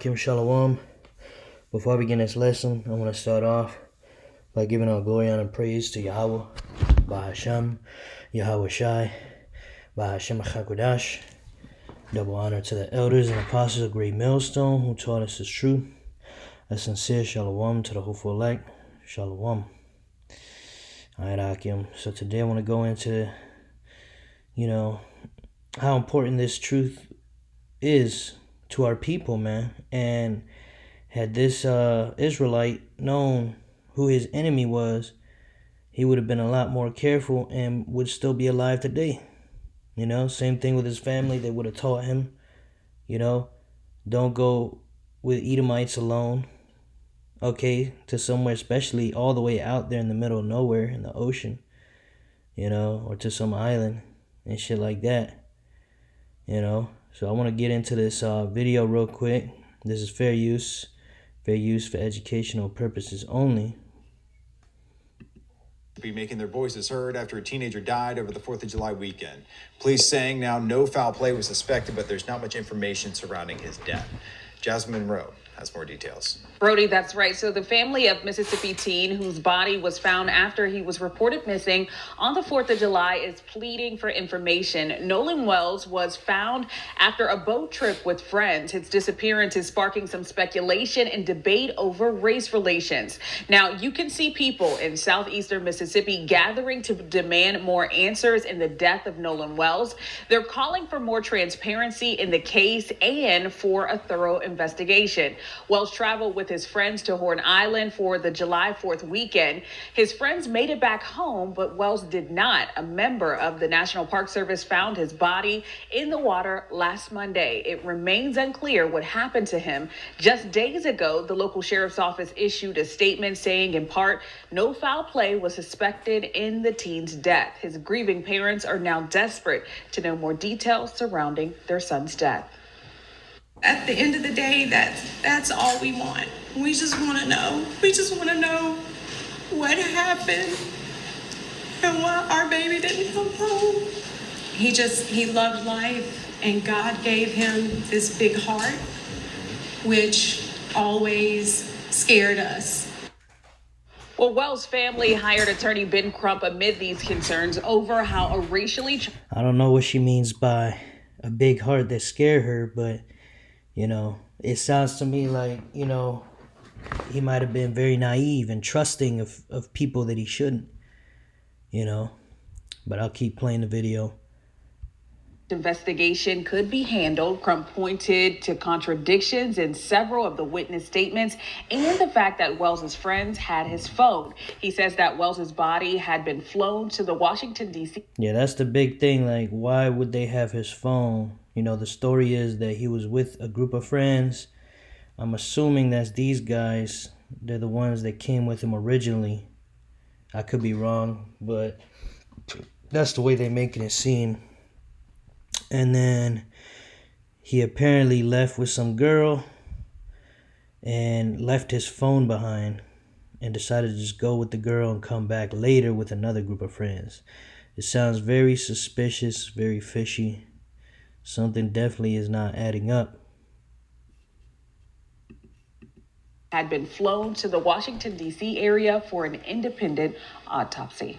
Kim Shalom. Before I begin this lesson, I want to start off by giving all glory and praise to Yahweh, Bahashem, Yahweh Shai, Bahashem HaKadosh. Double honor to the elders and apostles of Great Millstone who taught us the truth. A sincere shalom to the hopeful elect. Shalom. Alright, Akim. So today I want to go into, how important this truth is to our people, man. And had this Israelite known who his enemy was, he would have been a lot more careful and would still be alive today. Same thing with his family. They would have taught him, don't go with Edomites alone, to somewhere, especially all the way out there in the middle of nowhere in the ocean, or to some island and shit like that, So I want to get into this video real quick. This is fair use for educational purposes only. Be making their voices heard after a teenager died over the 4th of July weekend. Police saying now no foul play was suspected, but there's not much information surrounding his death. Jasmine Monroe has more details. Brody, that's right. So the family of Mississippi teen whose body was found after he was reported missing on the 4th of July is pleading for information. Nolan Wells was found after a boat trip with friends. His disappearance is sparking some speculation and debate over race relations. Now, you can see people in southeastern Mississippi gathering to demand more answers in the death of Nolan Wells. They're calling for more transparency in the case and for a thorough investigation. Wells traveled with his friends to Horn Island for the July 4th weekend. His friends made it back home, but Wells did not. A member of the National Park Service found his body in the water last Monday. It remains unclear what happened to him. Just days ago, the local sheriff's office issued a statement saying, in part, no foul play was suspected in the teen's death. His grieving parents are now desperate to know more details surrounding their son's death. At the end of the day, that's all we want. We just want to know. We just want to know what happened and why our baby didn't come home. He loved life, and God gave him this big heart, which always scared us. Well, Wells' family hired attorney Ben Crump amid these concerns over how a racially... I don't know what she means by a big heart that scared her, but it sounds to me like, he might have been very naive and trusting of people that he shouldn't, But I'll keep playing the video. Investigation could be handled. Crump pointed to contradictions in several of the witness statements and the fact that Wells's friends had his phone. He says that Wells's body had been flown to the Washington, D.C. Yeah, that's the big thing. Like, why would they have his phone? The story is that he was with a group of friends. I'm assuming that's these guys. They're the ones that came with him originally. I could be wrong, but that's the way they're making it seem. And then he apparently left with some girl and left his phone behind and decided to just go with the girl and come back later with another group of friends. It sounds very suspicious, very fishy. Something definitely is not adding up. Had been flown to the Washington, D.C. area for an independent autopsy.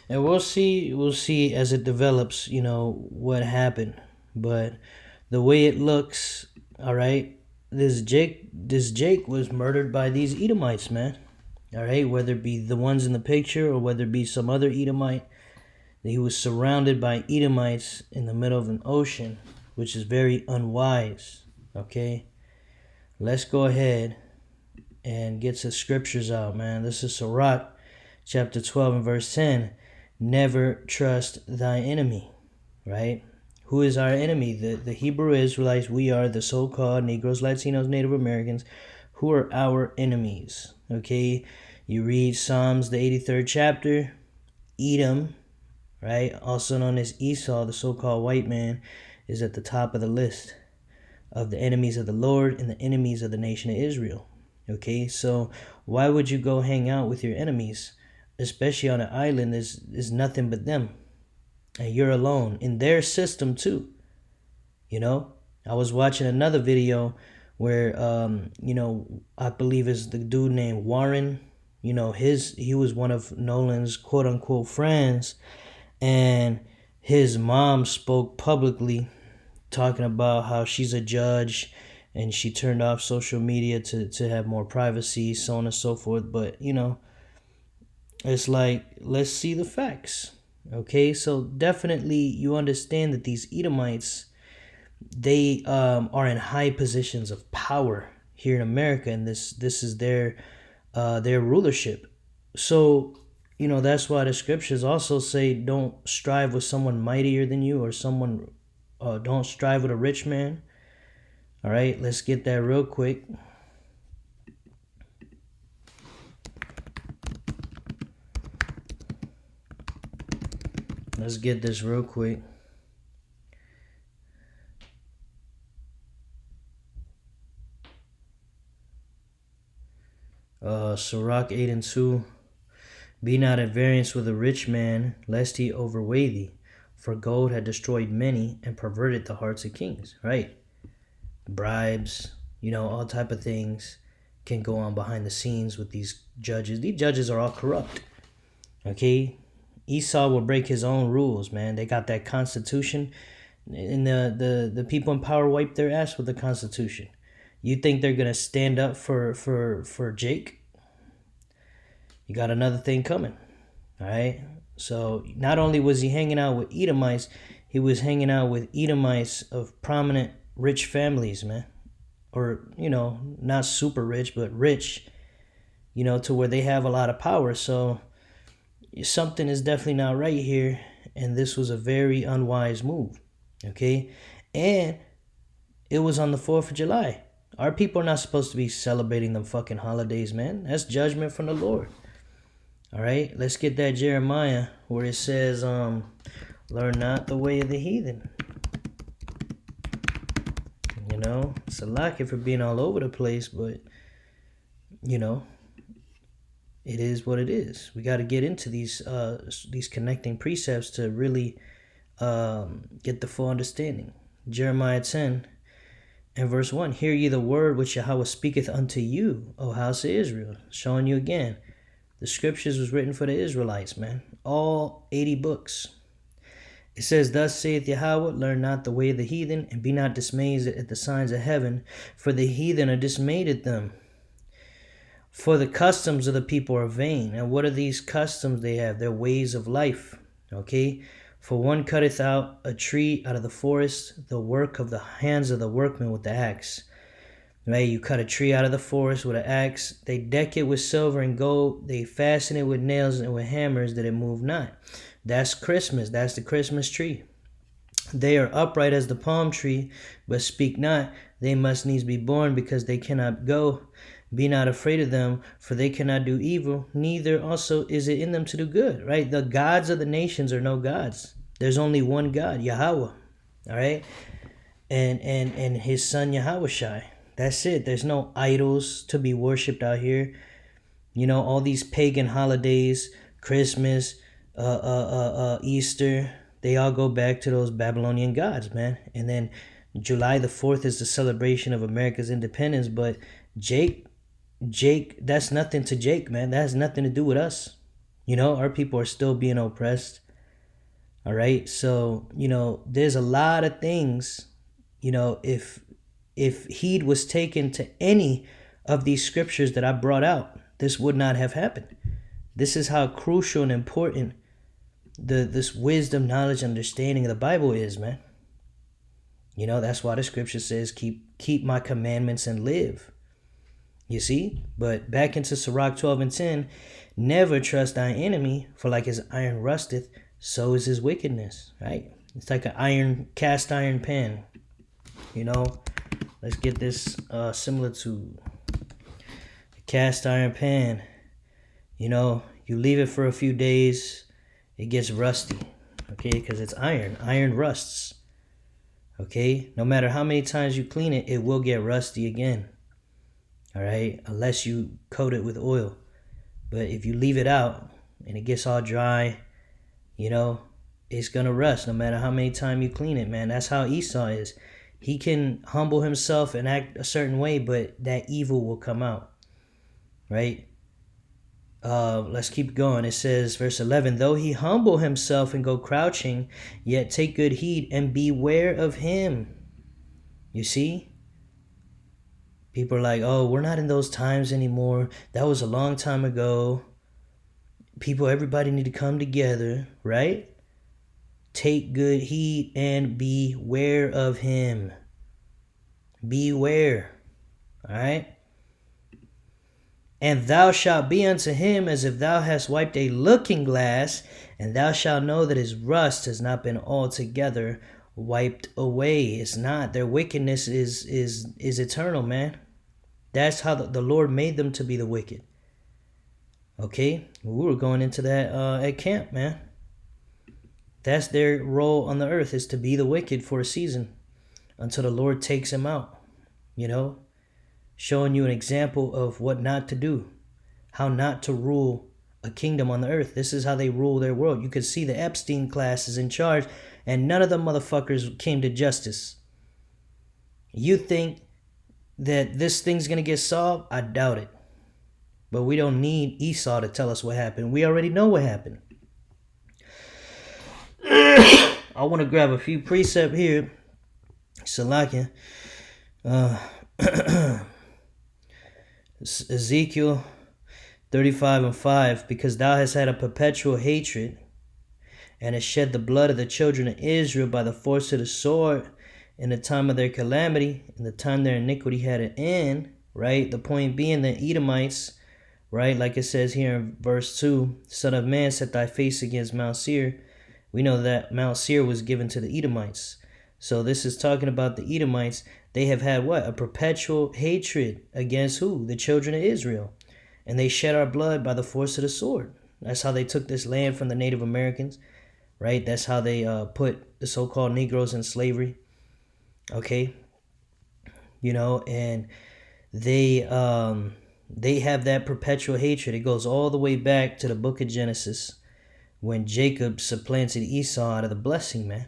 And we'll see as it develops, what happened. But the way it looks, all right, this Jake was murdered by these Edomites, man. All right, whether it be the ones in the picture or whether it be some other Edomite. He was surrounded by Edomites in the middle of an ocean, which is very unwise, okay? Let's go ahead and get some scriptures out, man. This is Sirach, chapter 12 and verse 10. Never trust thy enemy, right? Who is our enemy? The Hebrew Israelites. We are the so-called Negroes, Latinos, Native Americans, who are our enemies, okay? You read Psalms, the 83rd chapter, Edom, right? Also known as Esau, the so-called white man, is at the top of the list of the enemies of the Lord and the enemies of the nation of Israel. Okay, so why would you go hang out with your enemies, especially on an island? There's nothing but them, and you're alone in their system too. I was watching another video where I believe is the dude named Warren. He was one of Nolan's quote unquote friends, and his mom spoke publicly talking about how she's a judge and she turned off social media to have more privacy, so on and so forth. But it's like, let's see the facts. Okay, so definitely you understand that these Edomites, they are in high positions of power here in America, and this is their rulership. So that's why the scriptures also say, don't strive with someone mightier than you, or someone don't strive with a rich man. All right, let's get that real quick. Let's get this real quick. Sirach 8 and 2. Be not at variance with a rich man, lest he overweigh thee. For gold had destroyed many and perverted the hearts of kings. Right? Bribes, all type of things can go on behind the scenes with these judges. These judges are all corrupt. Okay? Esau will break his own rules, man. They got that constitution, and the people in power wipe their ass with the constitution. You think they're gonna stand up for Jake? You got another thing coming. All right. So not only was he hanging out with Edomites, he was hanging out with Edomites of prominent rich families, man. Or, not super rich, but rich, to where they have a lot of power. So something is definitely not right here. And this was a very unwise move. Okay. And it was on the 4th of July. Our people are not supposed to be celebrating them fucking holidays, man. That's judgment from the Lord. All right, let's get that Jeremiah where it says, learn not the way of the heathen. It's a lucky for being all over the place, but, it is what it is. We got to get into these connecting precepts to really get the full understanding. Jeremiah 10 and verse 1, hear ye the word which Yahweh speaketh unto you, O house of Israel. Showing you again. The scriptures was written for the Israelites, man. All 80 books. It says, thus saith Yahweh, learn not the way of the heathen, and be not dismayed at the signs of heaven, for the heathen are dismayed at them. For the customs of the people are vain. And what are these customs they have? Their ways of life. Okay? For one cutteth out a tree out of the forest, the work of the hands of the workmen with the axe. Right, you cut a tree out of the forest with an axe. They deck it with silver and gold. They fasten it with nails and with hammers that it move not. That's Christmas. That's the Christmas tree. They are upright as the palm tree, but speak not. They must needs be born because they cannot go. Be not afraid of them, for they cannot do evil. Neither also is it in them to do good. Right, the gods of the nations are no gods. There's only one God, Yahweh. All right, and his son Yahushai. That's it. There's no idols to be worshipped out here. All these pagan holidays, Christmas, Easter, they all go back to those Babylonian gods, man. And then July the 4th is the celebration of America's independence. But Jake, that's nothing to Jake, man. That has nothing to do with us. Our people are still being oppressed. All right. So, there's a lot of things, if heed was taken to any of these scriptures that I brought out, this would not have happened. This is how crucial and important this wisdom, knowledge, understanding of the Bible is, man. That's why the scripture says, keep my commandments and live. You see? But back into Sirach 12 and 10, never trust thy enemy, for like his iron rusteth, so is his wickedness. Right? It's like an cast iron pan. Let's get this similar to a cast iron pan. You leave it for a few days, it gets rusty. Okay, because it's iron. Iron rusts. Okay, no matter how many times you clean it, it will get rusty again. All right, unless you coat it with oil. But if you leave it out and it gets all dry, it's gonna rust no matter how many times you clean it, man. That's how Esau is. He can humble himself and act a certain way, but that evil will come out, right? Let's keep going. It says, verse 11, though he humble himself and go crouching, yet take good heed and beware of him. You see? People are like, oh, we're not in those times anymore. That was a long time ago. People, everybody need to come together, right? Take good heed and beware of him. Beware. All right? And thou shalt be unto him as if thou hast wiped a looking glass, and thou shalt know that his rust has not been altogether wiped away. It's not. Their wickedness is eternal, man. That's how the Lord made them to be the wicked. Okay? We were going into that at camp, man. That's their role on the earth, is to be the wicked for a season until the Lord takes them out. You know? Showing you an example of what not to do, how not to rule a kingdom on the earth. This is how they rule their world. You could see the Epstein class is in charge, and none of the motherfuckers came to justice. You think that this thing's gonna get solved? I doubt it. But we don't need Esau to tell us what happened. We already know what happened. I want to grab a few precepts here. Salakia. Ezekiel 35:5, because thou hast had a perpetual hatred, and hast shed the blood of the children of Israel by the force of the sword in the time of their calamity, in the time their iniquity had an end, right? The point being, the Edomites, right? Like it says here in verse 2, Son of man, set thy face against Mount Seir. We know that Mount Seir was given to the Edomites. So this is talking about the Edomites. They have had what? A perpetual hatred against who? The children of Israel. And they shed our blood by the force of the sword. That's how they took this land from the Native Americans, right? That's how they put the so-called Negroes in slavery. Okay? You know, and they have that perpetual hatred. It goes all the way back to the book of Genesis, when Jacob supplanted Esau out of the blessing, man,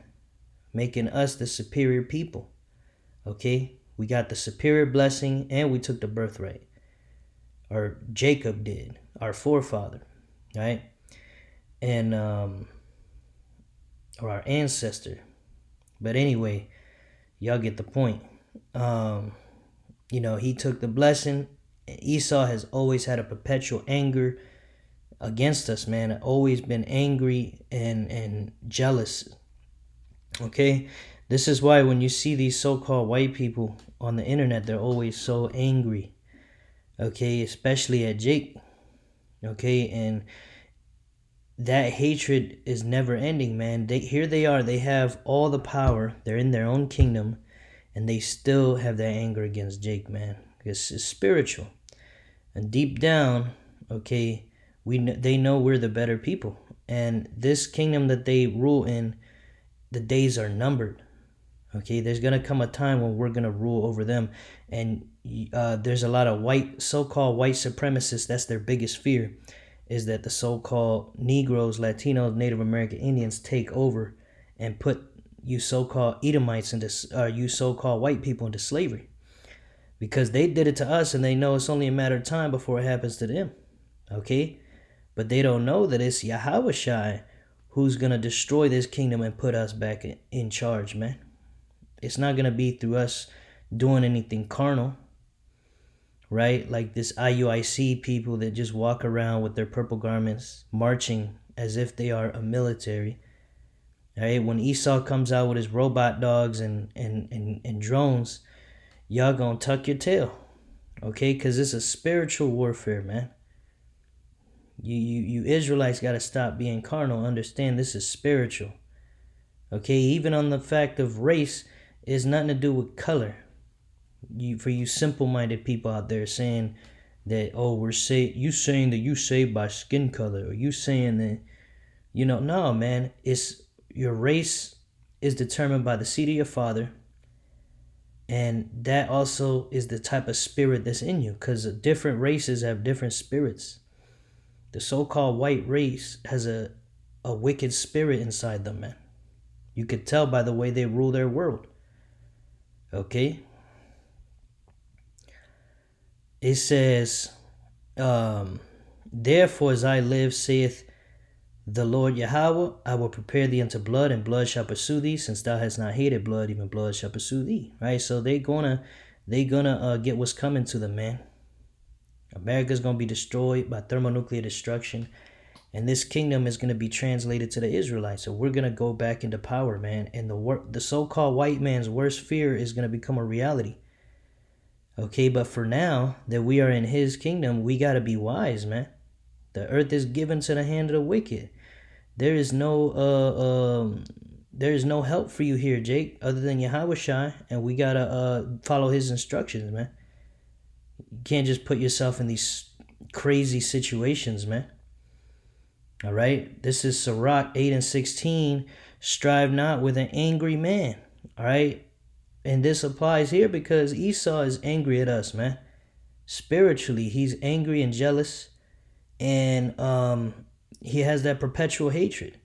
making us the superior people. Okay? We got the superior blessing, and we took the birthright. Or Jacob did, our forefather, right? And or our ancestor. But anyway, y'all get the point. You know, he took the blessing. Esau has always had a perpetual anger against us, man. Always been angry and jealous. Okay? This is why when you see these so-called white people on the internet, they're always so angry. Okay? Especially at Jake. Okay? And that hatred is never ending, man. Here they are. They have all the power. They're in their own kingdom. And they still have that anger against Jake, man. It's spiritual. And deep down, okay, they know we're the better people. And this kingdom that they rule in, the days are numbered. Okay, there's going to come a time when we're going to rule over them. And there's a lot of so-called white supremacists. That's their biggest fear, is that the so-called Negroes, Latinos, Native American Indians take over and put you so-called Edomites you so-called white people into slavery. Because they did it to us, and they know it's only a matter of time before it happens to them. Okay? But they don't know that it's Yahushua who's going to destroy this kingdom and put us back in charge, man. It's not going to be through us doing anything carnal, right? Like this IUIC people that just walk around with their purple garments, marching as if they are a military. Right? When Esau comes out with his robot dogs and drones, y'all gonna tuck your tail. Okay? Because it's a spiritual warfare, man. You Israelites got to stop being carnal. Understand this is spiritual. Okay? Even on the fact of race, it's nothing to do with color. For you simple-minded people out there saying that, oh, you saying that you saved by skin color, or you saying that, no, man. It's your race is determined by the seed of your father. And that also is the type of spirit that's in you, because different races have different spirits. The so-called white race has a wicked spirit inside them, man. You could tell by the way they rule their world. Okay? It says, therefore as I live, saith the Lord Yahweh, I will prepare thee unto blood, and blood shall pursue thee, since thou hast not hated blood, even blood shall pursue thee. Right? So they gonna get what's coming to them, man. America's gonna be destroyed by thermonuclear destruction, and this kingdom is gonna be translated to the Israelites. So we're gonna go back into power, man. And the so-called white man's worst fear is gonna become a reality. Okay, but for now that we are in his kingdom, we gotta be wise, man. The earth is given to the hand of the wicked. There is no help for you here, Jake, other than Yahweh Shai, and we gotta follow his instructions, man. You can't just put yourself in these crazy situations, man. All right, this is Sirach 8 and 16. Strive not with an angry man. All right, and this applies here because Esau is angry at us, man. Spiritually, he's angry and jealous, and he has that perpetual hatred.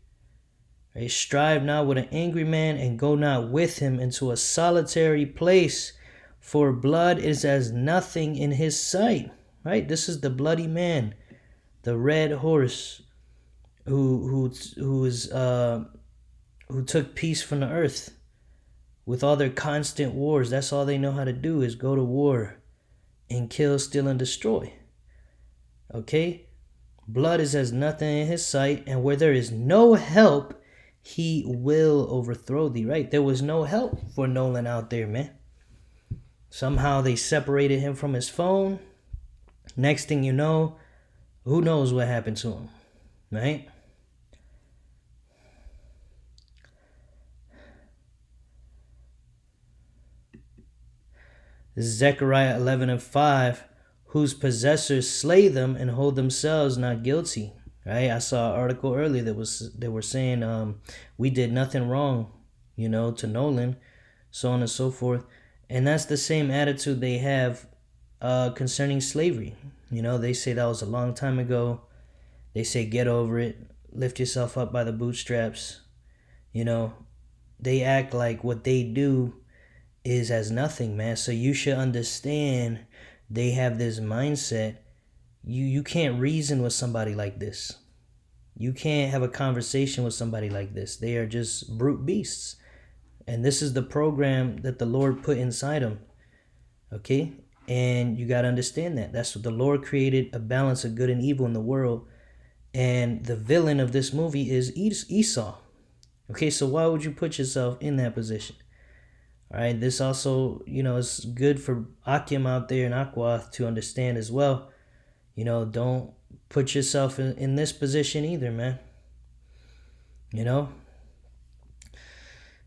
Right? Strive not with an angry man, and go not with him into a solitary place, for blood is as nothing in his sight. Right? This is the bloody man, the red horse, who took peace from the earth with all their constant wars. That's all they know how to do, is go to war and kill, steal, and destroy. Okay? Blood is as nothing in his sight, and where there is no help, he will overthrow thee. Right? There was no help for Nolan out there, man. Somehow they separated him from his phone. Next thing you know, who knows what happened to him, right? This is Zechariah 11 and 5, whose possessors slay them and hold themselves not guilty. Right? I saw an article earlier they were saying we did nothing wrong, to Nolan, so on and so forth. And that's the same attitude they have concerning slavery. They say that was a long time ago. They say get over it, lift yourself up by the bootstraps. They act like what they do is as nothing, man. So you should understand they have this mindset. You can't reason with somebody like this. You can't have a conversation with somebody like this. They are just brute beasts. And this is the program that the Lord put inside them. Okay? And you got to understand that. That's what the Lord created, a balance of good and evil in the world. And the villain of this movie is Esau. Okay, so why would you put yourself in that position? All right, this also, is good for Akim out there in Aquath to understand as well. Don't put yourself in this position either, man.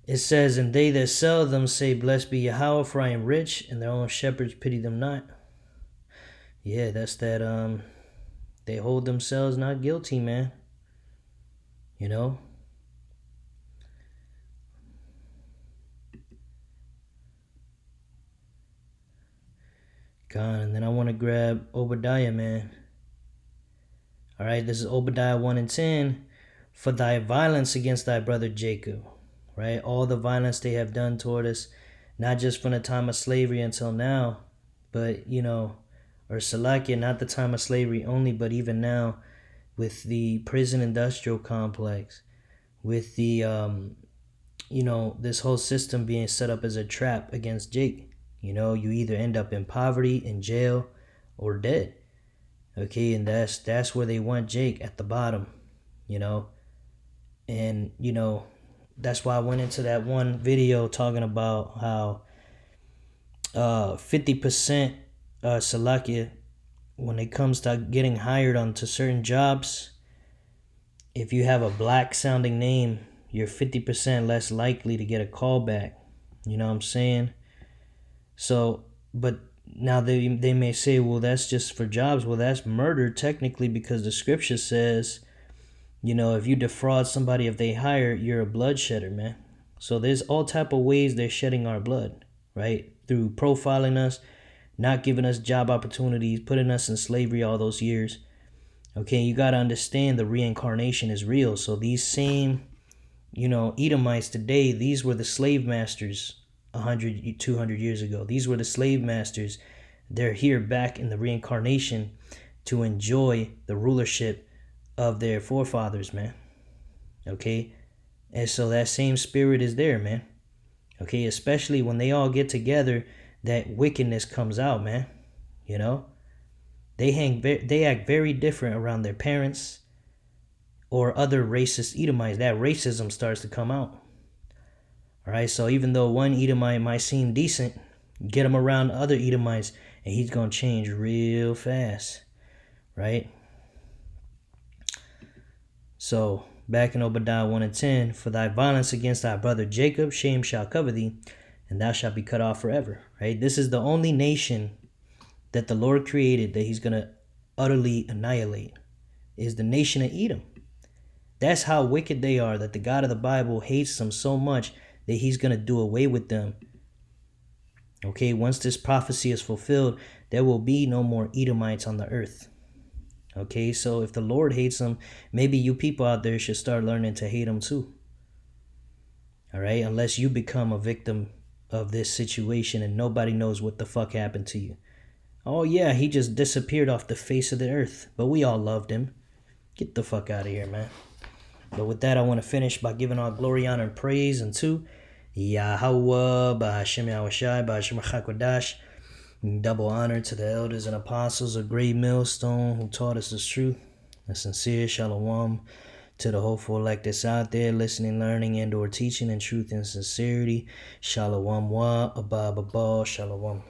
It says, and they that sell them say, blessed be Yahweh, for I am rich, and their own shepherds pity them not. Yeah, that's that, they hold themselves not guilty, man. God, and then I want to grab Obadiah, man. All right, this is Obadiah 1 and 10. For thy violence against thy brother Jacob, right? All the violence they have done toward us, not just from the time of slavery until now, but, or Salakia, not the time of slavery only, but even now with the prison industrial complex, with the, this whole system being set up as a trap against Jake. You either end up in poverty, in jail, or dead. Okay, and that's where they want Jake, at the bottom, And, that's why I went into that one video talking about how 50% Salakia, when it comes to getting hired onto certain jobs, if you have a black sounding name, you're 50% less likely to get a call back. You know what I'm saying? So, but now they may say, well, that's just for jobs. Well, that's murder technically, because the scripture says, if you defraud somebody, if they hire, you're a bloodshedder, man. So there's all type of ways they're shedding our blood, right? Through profiling us, not giving us job opportunities, putting us in slavery all those years. Okay, you got to understand the reincarnation is real. So these same, Edomites today, these were the slave masters 100, 200 years ago. These were the slave masters. They're here back in the reincarnation to enjoy the rulership of their forefathers, man. Okay? And so that same spirit is there, man. Okay? Especially when they all get together, that wickedness comes out, man. You know? They act very different around their parents or other racist Edomites. That racism starts to come out. All right, so even though one Edomite might seem decent, get him around other Edomites, and he's going to change real fast, right? So, back in Obadiah 1 and 10, for thy violence against thy brother Jacob, shame shall cover thee, and thou shalt be cut off forever, right? This is the only nation that the Lord created that he's going to utterly annihilate, is the nation of Edom. That's how wicked they are, that the God of the Bible hates them so much that he's going to do away with them. Okay, once this prophecy is fulfilled, there will be no more Edomites on the earth. Okay, so if the Lord hates them, maybe you people out there should start learning to hate them too. All right, unless you become a victim of this situation and nobody knows what the fuck happened to you. Oh yeah, he just disappeared off the face of the earth, but we all loved him. Get the fuck out of here, man. But with that, I want to finish by giving all glory, honor, and praise unto Yahweh, Ba'ashem Yahushai, Ba'ashem HaKodash. Double honor to the elders and apostles of Great Millstone who taught us the truth. A sincere shalom to the hopeful elect that's out there listening, learning, and or teaching in truth and sincerity. Shalom wa, abba, shalom.